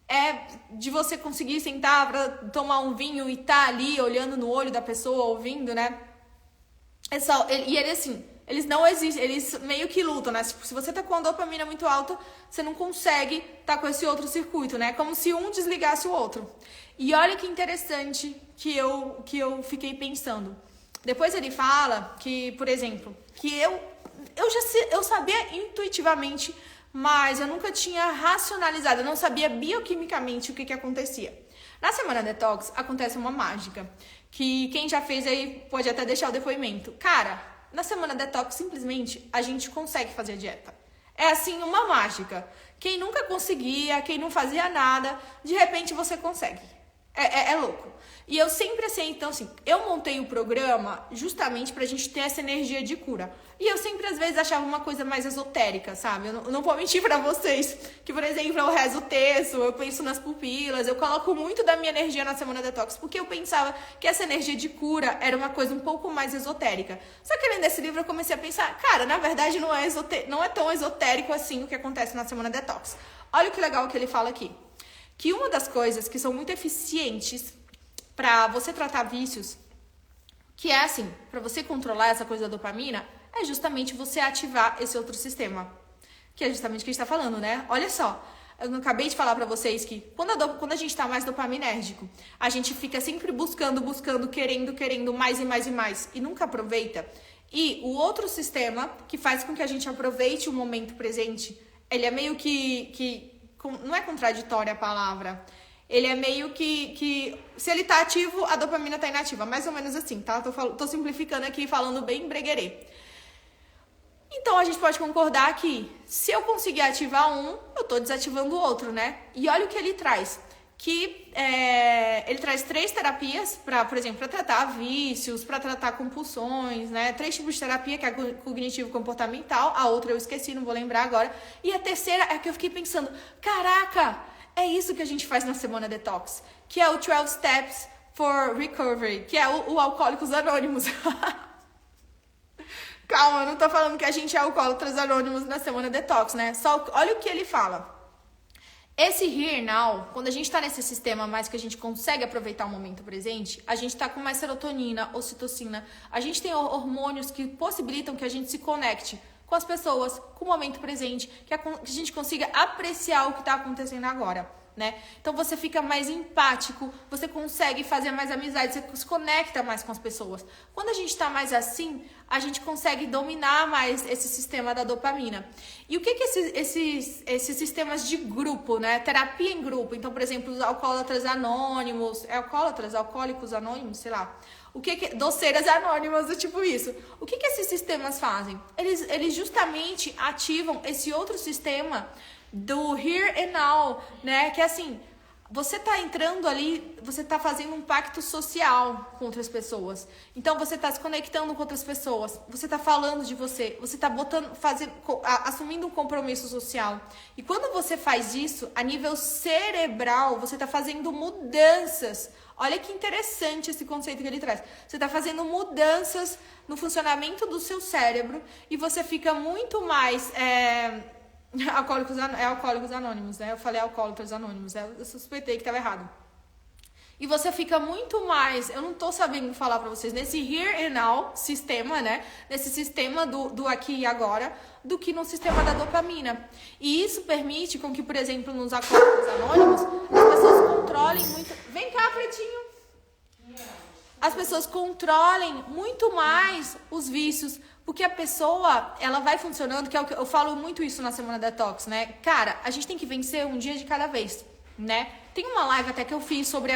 [SPEAKER 1] é de você conseguir sentar pra tomar um vinho e tá ali olhando no olho da pessoa, ouvindo, né? E ele, assim... Eles não existem, eles meio que lutam, né? Se você tá com a dopamina muito alta, você não consegue tá com esse outro circuito, né? Como se um desligasse o outro. E olha que interessante que eu fiquei pensando. Depois ele fala que, por exemplo, que eu sabia intuitivamente, mas eu nunca tinha racionalizado, eu não sabia bioquimicamente o que acontecia. Na Semana Detox acontece uma mágica, que quem já fez aí pode até deixar o depoimento. Cara, na Semana Detox, simplesmente, a gente consegue fazer a dieta. É assim, uma mágica. Quem nunca conseguia, quem não fazia nada, de repente você consegue. É louco. E eu sempre assim, então assim, eu montei o programa justamente pra gente ter essa energia de cura. E eu sempre, às vezes, achava uma coisa mais esotérica, sabe? Eu não vou mentir pra vocês que, por exemplo, eu rezo o terço, eu penso nas pupilas, eu coloco muito da minha energia na Semana Detox, porque eu pensava que essa energia de cura era uma coisa um pouco mais esotérica. Só que lendo esse livro eu comecei a pensar, cara, na verdade não é tão esotérico assim o que acontece na Semana Detox. Olha que legal que ele fala aqui. Que uma das coisas que são muito eficientes pra você tratar vícios, que é assim, pra você controlar essa coisa da dopamina, é justamente você ativar esse outro sistema. Que é justamente o que a gente tá falando, né? Olha só, eu não acabei de falar pra vocês que quando a gente tá mais dopaminérgico, a gente fica sempre buscando, querendo mais e mais e mais, e nunca aproveita. E o outro sistema que faz com que a gente aproveite o momento presente, ele é meio que não é contraditória a palavra. Ele é meio que se ele tá ativo, a dopamina tá inativa. Mais ou menos assim, tá? Tô simplificando aqui, falando bem breguerê. Então, a gente pode concordar que se eu conseguir ativar um, eu tô desativando o outro, né? E olha o que ele traz. Ele traz 3 terapias, por exemplo, para tratar vícios, para tratar compulsões, né? 3 tipos de terapia, que é a cognitivo-comportamental. A outra eu esqueci, não vou lembrar agora. E a terceira é que eu fiquei pensando, caraca, é isso que a gente faz na Semana Detox, que é o 12 Steps for Recovery, que é o Alcoólicos Anônimos. Calma, eu não tô falando que a gente é alcoólatras anônimos na Semana Detox, né? Só olha o que ele fala. Esse here now, quando a gente tá nesse sistema mais que a gente consegue aproveitar o momento presente, a gente tá com mais serotonina, ocitocina, a gente tem hormônios que possibilitam que a gente se conecte com as pessoas, com o momento presente, que a gente consiga apreciar o que tá acontecendo agora, né? Então você fica mais empático, você consegue fazer mais amizade, você se conecta mais com as pessoas. Quando a gente tá mais assim, a gente consegue dominar mais esse sistema da dopamina. E o que esses sistemas de grupo, né? Terapia em grupo. Então, por exemplo, os alcoólatras anônimos, alcoólicos anônimos, sei lá. Doceiras anônimas, tipo isso. O que esses sistemas fazem? Eles justamente ativam esse outro sistema do here and now, né? Que é assim, você tá entrando ali, você tá fazendo um pacto social com outras pessoas. Então você tá se conectando com outras pessoas, você tá falando de você tá assumindo um compromisso social. E quando você faz isso, a nível cerebral, você tá fazendo mudanças. Olha que interessante esse conceito que ele traz. Você tá fazendo mudanças no funcionamento do seu cérebro e você fica muito mais Alcoólicos Anônimos, né? Eu falei alcoólatras anônimos, né? Eu suspeitei que estava errado. E você fica muito mais, eu não tô sabendo falar pra vocês, nesse here and now sistema, né? Nesse sistema do aqui e agora, do que no sistema da dopamina. E isso permite com que, por exemplo, nos alcoólicos anônimos, as pessoas controlem muito... Vem cá, pretinho! As pessoas controlem muito mais os vícios, porque a pessoa, ela vai funcionando, que é o que eu falo muito isso na Semana Detox, né? Cara, a gente tem que vencer um dia de cada vez, né? Tem uma live até que eu fiz sobre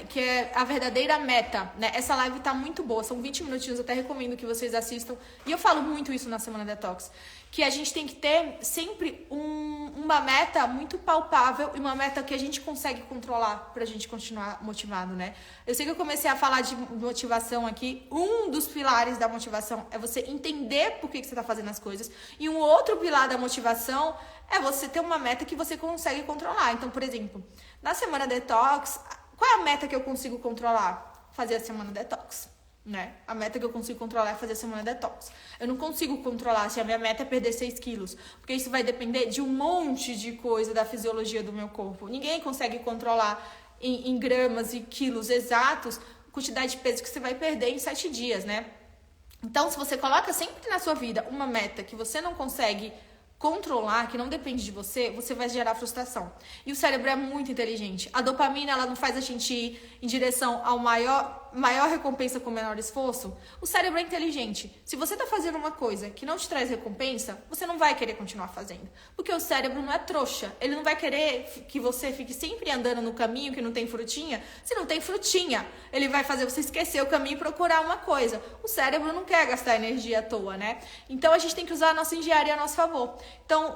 [SPEAKER 1] que é a verdadeira meta, né? Essa live tá muito boa, são 20 minutinhos, eu até recomendo que vocês assistam. E eu falo muito isso na Semana Detox, que a gente tem que ter sempre uma meta muito palpável e uma meta que a gente consegue controlar pra gente continuar motivado, né? Eu sei que eu comecei a falar de motivação aqui. Um dos pilares da motivação é você entender por que você tá fazendo as coisas. E um outro pilar da motivação é você ter uma meta que você consegue controlar. Então, por exemplo, na Semana Detox, qual é a meta que eu consigo controlar? Fazer a Semana Detox, né? A meta que eu consigo controlar é fazer a Semana Detox. Eu não consigo controlar se a minha meta é perder 6 quilos, porque isso vai depender de um monte de coisa da fisiologia do meu corpo. Ninguém consegue controlar em gramas e quilos exatos a quantidade de peso que você vai perder em 7 dias, né? Então, se você coloca sempre na sua vida uma meta que você não consegue controlar, que não depende de você, você vai gerar frustração. E o cérebro é muito inteligente. A dopamina, ela não faz a gente em direção ao maior recompensa com menor esforço? O cérebro é inteligente. Se você está fazendo uma coisa que não te traz recompensa, você não vai querer continuar fazendo. Porque o cérebro não é trouxa. Ele não vai querer que você fique sempre andando no caminho que não tem frutinha. Se não tem frutinha, ele vai fazer você esquecer o caminho e procurar uma coisa. O cérebro não quer gastar energia à toa, né? Então a gente tem que usar a nossa engenharia a nosso favor. Então,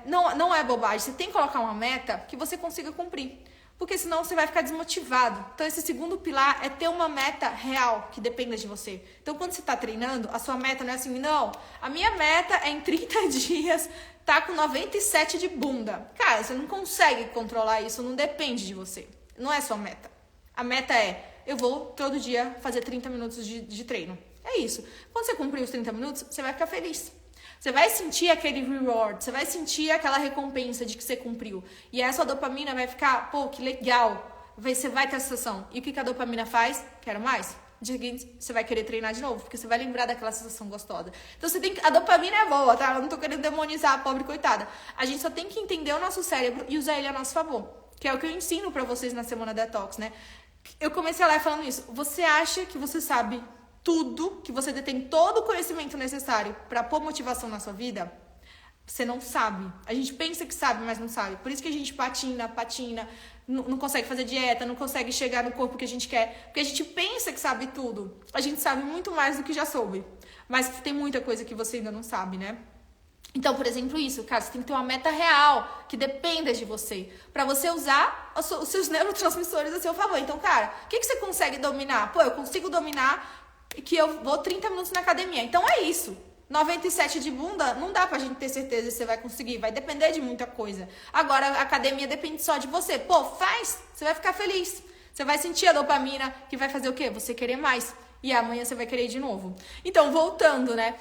[SPEAKER 1] não é bobagem. Você tem que colocar uma meta que você consiga cumprir. Porque senão você vai ficar desmotivado. Então, esse segundo pilar é ter uma meta real que dependa de você. Então, quando você está treinando, a sua meta não é assim, não, a minha meta é em 30 dias tá com 97 de bunda. Cara, você não consegue controlar isso, não depende de você. Não é sua meta. A meta é, eu vou todo dia fazer 30 minutos de treino. É isso. Quando você cumprir os 30 minutos, você vai ficar feliz. Você vai sentir aquele reward, você vai sentir aquela recompensa de que você cumpriu. E essa dopamina vai ficar, pô, que legal. Você vai ter a sensação. E o que a dopamina faz? Quero mais. No dia seguinte, você vai querer treinar de novo, porque você vai lembrar daquela sensação gostosa. Então, a dopamina é boa, tá? Eu não tô querendo demonizar a pobre coitada. A gente só tem que entender o nosso cérebro e usar ele a nosso favor. Que é o que eu ensino pra vocês na Semana Detox, né? Eu comecei lá falando isso. Você acha que você sabe tudo, que você detém todo o conhecimento necessário para pôr motivação na sua vida? Você não sabe. A gente pensa que sabe, mas não sabe. Por isso que a gente patina, não consegue fazer dieta, não consegue chegar no corpo que a gente quer. Porque a gente pensa que sabe tudo. A gente sabe muito mais do que já soube. Mas tem muita coisa que você ainda não sabe, né? Então, por exemplo, isso, cara, você tem que ter uma meta real, que dependa de você, pra você usar os seus neurotransmissores a seu favor. Então, cara, o que você consegue dominar? Pô, eu consigo dominar que eu vou 30 minutos na academia. Então é isso. 97 de bunda, não dá pra gente ter certeza que você vai conseguir. Vai depender de muita coisa. Agora, a academia depende só de você. Pô, faz. Você vai ficar feliz. Você vai sentir a dopamina que vai fazer o quê? Você querer mais. E amanhã você vai querer ir de novo. Então, voltando, né?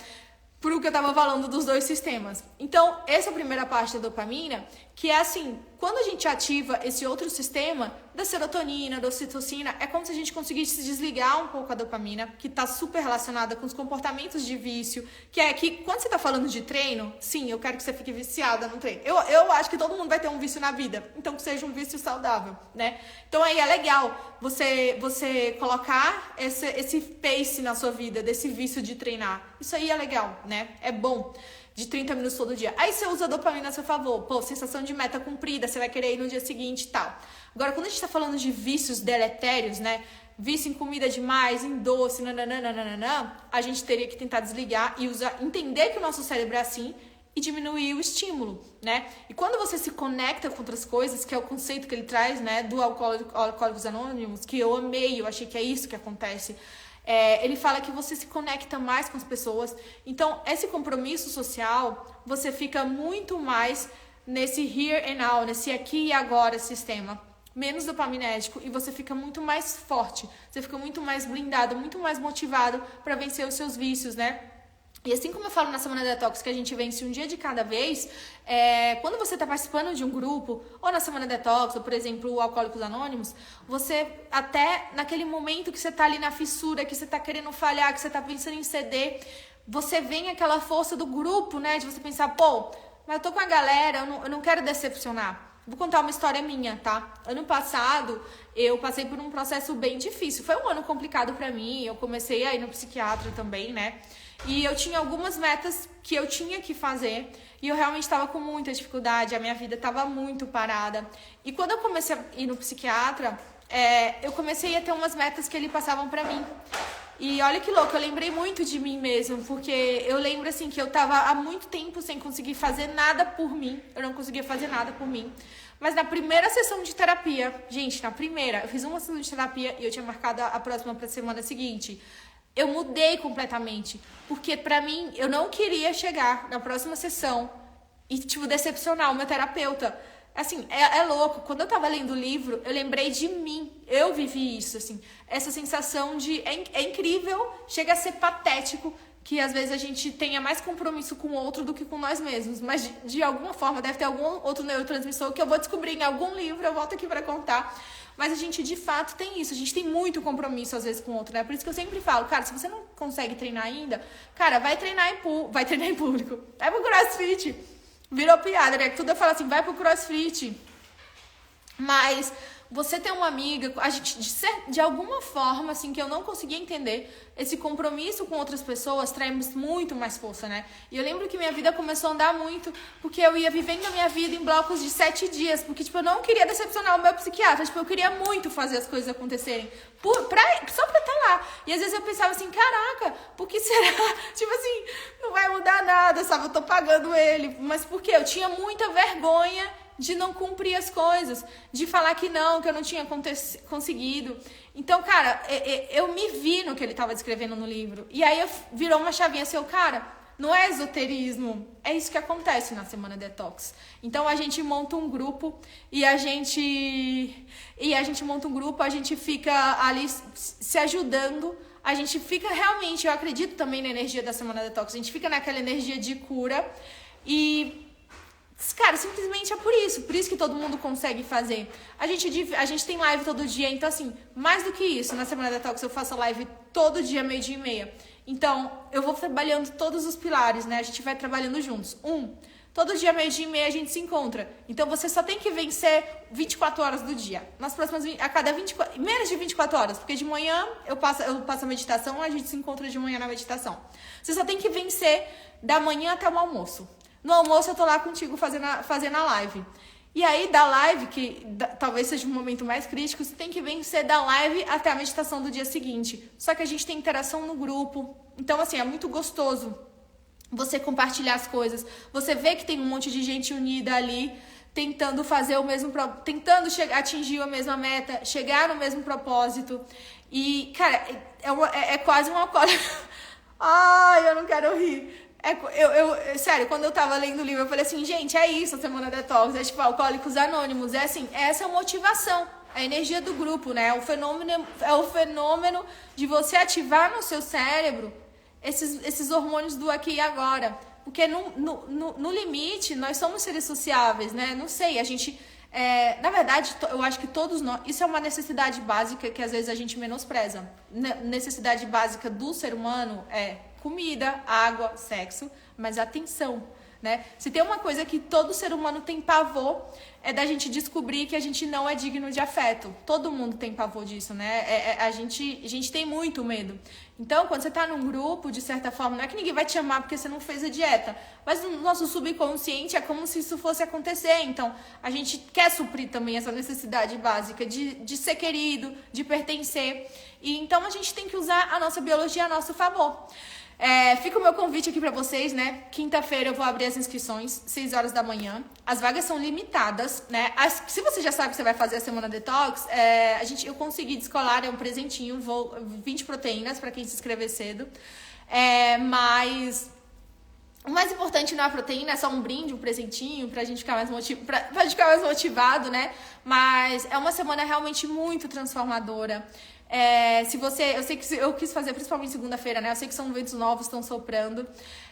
[SPEAKER 1] Pro que eu tava falando dos dois sistemas. Então, essa é a primeira parte da dopamina, que é assim, quando a gente ativa esse outro sistema, da serotonina, da ocitocina, é como se a gente conseguisse desligar um pouco a dopamina, que tá super relacionada com os comportamentos de vício, que é que quando você tá falando de treino, sim, eu quero que você fique viciada no treino. Eu acho que todo mundo vai ter um vício na vida, então que seja um vício saudável, né? Então aí é legal você colocar esse pace na sua vida, desse vício de treinar. Isso aí é legal, né? É bom. De 30 minutos todo dia. Aí você usa a dopamina a seu favor. Pô, sensação de meta cumprida, você vai querer ir no dia seguinte e tal. Agora, quando a gente tá falando de vícios deletérios, né? Vício em comida demais, em doce, nananana, a gente teria que tentar desligar e entender que o nosso cérebro é assim e diminuir o estímulo, né? E quando você se conecta com outras coisas, que é o conceito que ele traz, né? Do Alcoólicos Anônimos, que eu amei, eu achei que é isso que acontece. Ele fala que você se conecta mais com as pessoas. Então, esse compromisso social, você fica muito mais nesse here and now, nesse aqui e agora sistema. Menos dopaminérgico e você fica muito mais forte. Você fica muito mais blindado, muito mais motivado para vencer os seus vícios, né? E assim como eu falo na Semana Detox, que a gente vence um dia de cada vez, quando você está participando de um grupo, ou na Semana Detox, ou por exemplo, o Alcoólicos Anônimos, você até naquele momento que você está ali na fissura, que você está querendo falhar, que você está pensando em ceder, você vem aquela força do grupo, né? De você pensar, pô, mas eu tô com a galera, eu não quero decepcionar. Vou contar uma história minha, tá? Ano passado, eu passei por um processo bem difícil. Foi um ano complicado pra mim, eu comecei a ir no psiquiatra também, né? E eu tinha algumas metas que eu tinha que fazer e eu realmente estava com muita dificuldade, a minha vida estava muito parada. E quando eu comecei a ir no psiquiatra, eu comecei a ter umas metas que ele passavam pra mim. E olha que louco, eu lembrei muito de mim mesmo, porque eu lembro assim que eu tava há muito tempo sem conseguir fazer nada por mim, eu não conseguia fazer nada por mim. Mas na primeira sessão de terapia, gente, na primeira, eu fiz uma sessão de terapia e eu tinha marcado a próxima pra semana seguinte. Eu mudei completamente, porque pra mim, eu não queria chegar na próxima sessão e, tipo, decepcionar o meu terapeuta. Assim, é louco. Quando eu tava lendo o livro, eu lembrei de mim. Eu vivi isso, assim. Essa sensação de... É incrível, chega a ser patético que às vezes a gente tenha mais compromisso com o outro do que com nós mesmos. Mas de alguma forma deve ter algum outro neurotransmissor que eu vou descobrir em algum livro, eu volto aqui pra contar. Mas a gente, de fato, tem isso. A gente tem muito compromisso, às vezes, com o outro, né? Por isso que eu sempre falo, cara, se você não consegue treinar ainda, cara, vai treinar em público. Vai pro CrossFit. Virou piada, né? Tudo eu falo assim, vai pro CrossFit. Mas você tem uma amiga, a gente, de alguma forma, assim, que eu não conseguia entender, esse compromisso com outras pessoas traz muito mais força, né? E eu lembro que minha vida começou a andar muito, porque eu ia vivendo a minha vida em blocos de 7 dias, porque, tipo, eu não queria decepcionar o meu psiquiatra, tipo, eu queria muito fazer as coisas acontecerem, só pra estar lá. E às vezes eu pensava assim, caraca, por que será? Tipo assim, não vai mudar nada, sabe? Eu tô pagando ele, mas por quê? Eu tinha muita vergonha de não cumprir as coisas, de falar que eu não tinha conseguido. Então, cara, eu me vi no que ele estava descrevendo no livro. E aí virou uma chavinha assim, cara, não é esoterismo, é isso que acontece na Semana Detox. Então a gente monta um grupo a gente fica ali se ajudando. A gente fica realmente, eu acredito também na energia da Semana Detox, a gente fica naquela energia de cura e, cara, simplesmente é por isso que todo mundo consegue fazer. A gente tem live todo dia, então assim, mais do que isso, na Semana Detox eu faço live todo dia, 12:30. Então, eu vou trabalhando todos os pilares, né? A gente vai trabalhando juntos. Todo dia, 12:30, a gente se encontra. Então, você só tem que vencer 24 horas do dia. Nas próximas, menos de 24 horas. Porque de manhã eu passo a meditação, a gente se encontra de manhã na meditação. Você só tem que vencer da manhã até o almoço. No almoço, eu tô lá contigo fazendo a live. E aí, da live, talvez seja um momento mais crítico, você tem que vencer da live até a meditação do dia seguinte. Só que a gente tem interação no grupo. Então, assim, é muito gostoso você compartilhar as coisas. Você vê que tem um monte de gente unida ali, tentando fazer tentando atingir a mesma meta, chegar no mesmo propósito. E, cara, é quase uma alcoólica. Ai, eu não quero rir. Sério, quando eu tava lendo o livro, eu falei assim, gente, é isso a Semana Detox, é tipo Alcoólicos Anônimos, é assim, essa é a motivação, a energia do grupo, né? É o fenômeno de você ativar no seu cérebro esses hormônios do aqui e agora. Porque no limite, nós somos seres sociáveis, né? Não sei, a gente... na verdade, eu acho que todos nós... Isso é uma necessidade básica que às vezes a gente menospreza. Necessidade básica do ser humano é comida, água, sexo, mas atenção, né? Se tem uma coisa que todo ser humano tem pavor, é da gente descobrir que a gente não é digno de afeto. Todo mundo tem pavor disso, né? A gente tem muito medo. Então, quando você tá num grupo, de certa forma, não é que ninguém vai te amar porque você não fez a dieta, mas no nosso subconsciente é como se isso fosse acontecer. Então, a gente quer suprir também essa necessidade básica de ser querido, de pertencer. E então, a gente tem que usar a nossa biologia a nosso favor. Fica o meu convite aqui pra vocês, né? Quinta-feira eu vou abrir as inscrições, 6 horas da manhã. As vagas são limitadas, né? Se você já sabe que você vai fazer a Semana Detox, eu consegui descolar, é um presentinho, 20 proteínas pra quem se inscrever cedo. Mas o mais importante não é a proteína, é só um brinde, um presentinho pra gente ficar mais motivado, né? Mas é uma semana realmente muito transformadora. Eu sei que eu quis fazer principalmente segunda-feira, né? Eu sei que são ventos novos, estão soprando.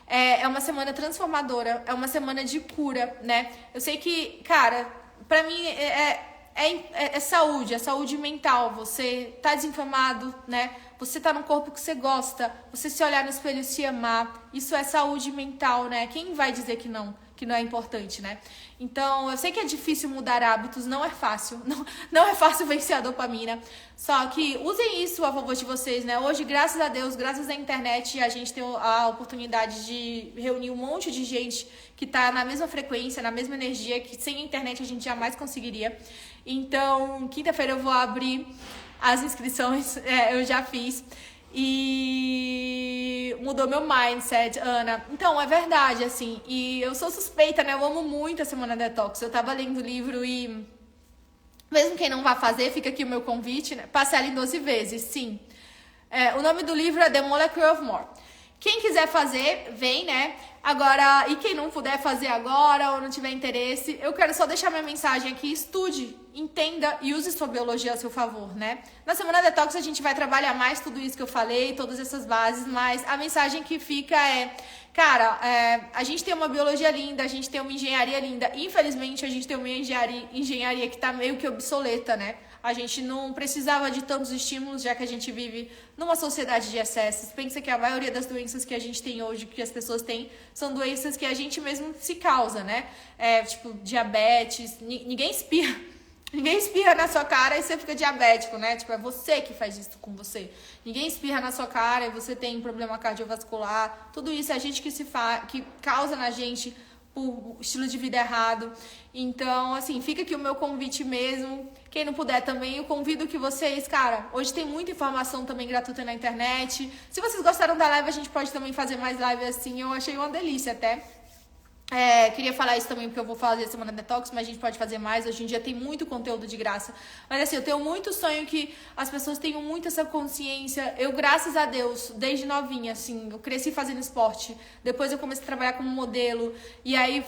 [SPEAKER 1] É uma semana transformadora, é uma semana de cura, né? Eu sei que, cara, pra mim é saúde, é saúde mental. Você tá desinflamado, né? Você tá num corpo que você gosta, você se olhar no espelho e se amar. Isso é saúde mental, né? Quem vai dizer que não é importante, né? Então, eu sei que é difícil mudar hábitos, não é fácil. Não é fácil vencer a dopamina. Só que usem isso a favor de vocês, né? Hoje, graças a Deus, graças à internet, a gente tem a oportunidade de reunir um monte de gente que tá na mesma frequência, na mesma energia, que sem a internet a gente jamais conseguiria. Então, quinta-feira eu vou abrir as inscrições, eu já fiz. E mudou meu mindset, Ana. Então, é verdade, assim. E eu sou suspeita, né? Eu amo muito a Semana Detox. Eu tava lendo o livro e... Mesmo quem não vai fazer, fica aqui o meu convite, né? Passe ela em 12 vezes, sim. O nome do livro é The Molecule of More. Quem quiser fazer, vem, né? Agora, e quem não puder fazer agora ou não tiver interesse, eu quero só deixar minha mensagem aqui, estude, entenda e use sua biologia a seu favor, né? Na Semana Detox a gente vai trabalhar mais tudo isso que eu falei, todas essas bases, mas a mensagem que fica cara, a gente tem uma biologia linda, a gente tem uma engenharia linda, infelizmente a gente tem uma engenharia que tá meio que obsoleta, né? A gente não precisava de tantos estímulos, já que a gente vive numa sociedade de excessos. Pensa que a maioria das doenças que a gente tem hoje, que as pessoas têm, são doenças que a gente mesmo se causa, né? Tipo, diabetes, ninguém espirra. Ninguém espirra na sua cara e você fica diabético, né? Tipo, é você que faz isso com você. Ninguém espirra na sua cara e você tem problema cardiovascular. Tudo isso é a gente que causa na gente por estilo de vida errado. Então, assim, fica aqui o meu convite mesmo. Quem não puder também, eu convido que vocês, cara, hoje tem muita informação também gratuita na internet. Se vocês gostaram da live, a gente pode também fazer mais live assim. Eu achei uma delícia até. Queria falar isso também porque eu vou fazer a Semana Detox, mas a gente pode fazer mais. Hoje em dia tem muito conteúdo de graça. Mas assim, eu tenho muito sonho que as pessoas tenham muito essa consciência. Eu, graças a Deus, desde novinha, assim, eu cresci fazendo esporte. Depois eu comecei a trabalhar como modelo. E aí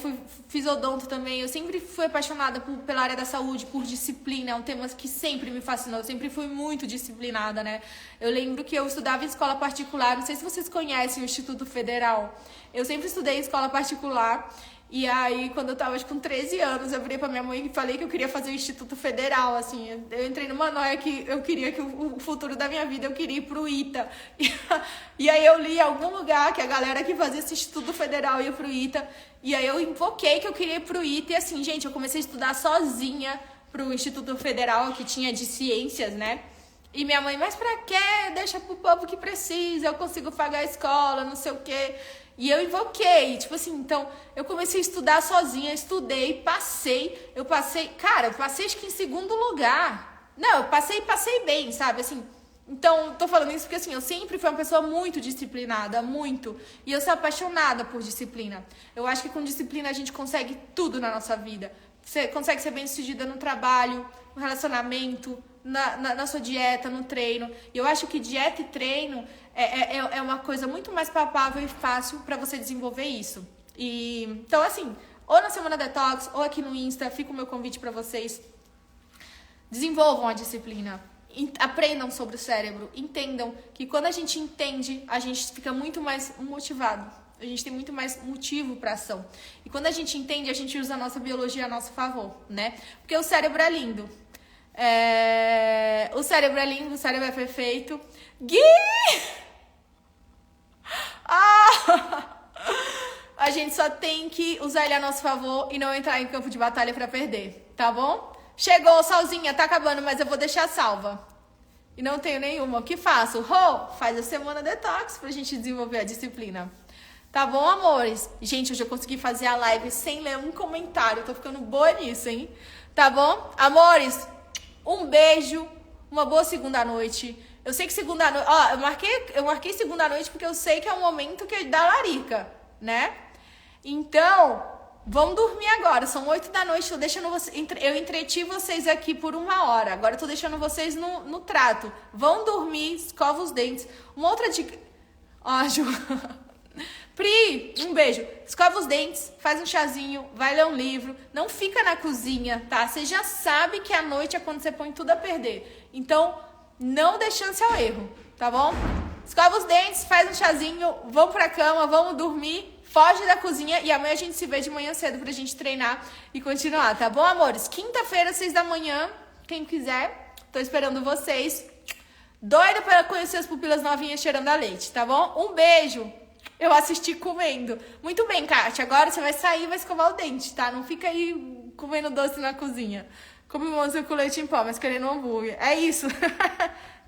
[SPEAKER 1] fiz odonto também. Eu sempre fui apaixonada pela área da saúde, por disciplina. É um tema que sempre me fascinou. Eu sempre fui muito disciplinada, né? Eu lembro que eu estudava em escola particular. Não sei se vocês conhecem o Instituto Federal. Eu sempre estudei em escola particular. E aí, quando eu tava com 13 anos, eu virei pra minha mãe e falei que eu queria fazer o Instituto Federal, assim. Eu entrei numa noia que eu queria que o futuro da minha vida, eu queria ir pro ITA. E aí eu li em algum lugar que a galera que fazia esse Instituto Federal ia pro ITA. E aí eu invoquei que eu queria ir pro ITA. E assim, gente, eu comecei a estudar sozinha pro Instituto Federal, que tinha de ciências, né? E minha mãe, mas pra quê? Deixa pro povo que precisa, eu consigo pagar a escola, não sei o quê. E eu invoquei, tipo assim, então, eu comecei a estudar sozinha, estudei, passei, eu passei acho que em segundo lugar. Não, eu passei bem, sabe, assim. Então, tô falando isso porque, assim, eu sempre fui uma pessoa muito disciplinada, muito. E eu sou apaixonada por disciplina. Eu acho que com disciplina a gente consegue tudo na nossa vida. Você consegue ser bem-sucedida no trabalho, no relacionamento, na sua dieta, no treino. E eu acho que dieta e treino é uma coisa muito mais palpável e fácil para você desenvolver isso. Então, assim, ou na Semana Detox, ou aqui no Insta, fica o meu convite para vocês. Desenvolvam a disciplina. Aprendam sobre o cérebro. Entendam que quando a gente entende, a gente fica muito mais motivado. A gente tem muito mais motivo para ação. E quando a gente entende, a gente usa a nossa biologia a nosso favor, né? Porque o cérebro é lindo. O cérebro é lindo, o cérebro é perfeito. Gui! A gente só tem que usar ele a nosso favor e não entrar em campo de batalha pra perder, tá bom? Chegou, Salzinha, tá acabando, mas eu vou deixar salva. E não tenho nenhuma. O que faço? Faz a Semana Detox pra gente desenvolver a disciplina. Tá bom, amores? Gente, hoje eu consegui fazer a live sem ler um comentário. Tô ficando boa nisso, hein? Tá bom? Amores, um beijo, uma boa segunda noite. Eu sei que segunda noite... Ó, eu marquei segunda noite porque eu sei que é o momento que é da larica, né? Então, vamos dormir agora. São 8 da noite, tô deixando vocês... Eu entreti vocês aqui por 1 hora. Agora eu tô deixando vocês no trato. Vão dormir, escova os dentes. Uma outra dica... Ó, Ju... Pri, um beijo. Escova os dentes, faz um chazinho, vai ler um livro. Não fica na cozinha, tá? Você já sabe que a noite é quando você põe tudo a perder. Então, não dê chance ao erro, tá bom? Escova os dentes, faz um chazinho, vamos pra cama, vamos dormir. Foge da cozinha e amanhã a gente se vê de manhã cedo pra gente treinar e continuar, tá bom, amores? Quinta-feira, 6 da manhã, quem quiser, tô esperando vocês. Doida para conhecer as pupilas novinhas cheirando a leite, tá bom? Um beijo! Eu assisti comendo. Muito bem, Kátia. Agora você vai sair e vai escovar o dente, tá? Não fica aí comendo doce na cozinha. Come monstro com leite em pó, mas querendo um hambúrguer. É isso.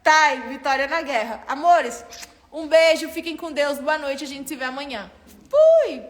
[SPEAKER 1] Tá, vitória na guerra. Amores, um beijo. Fiquem com Deus. Boa noite. A gente se vê amanhã. Fui!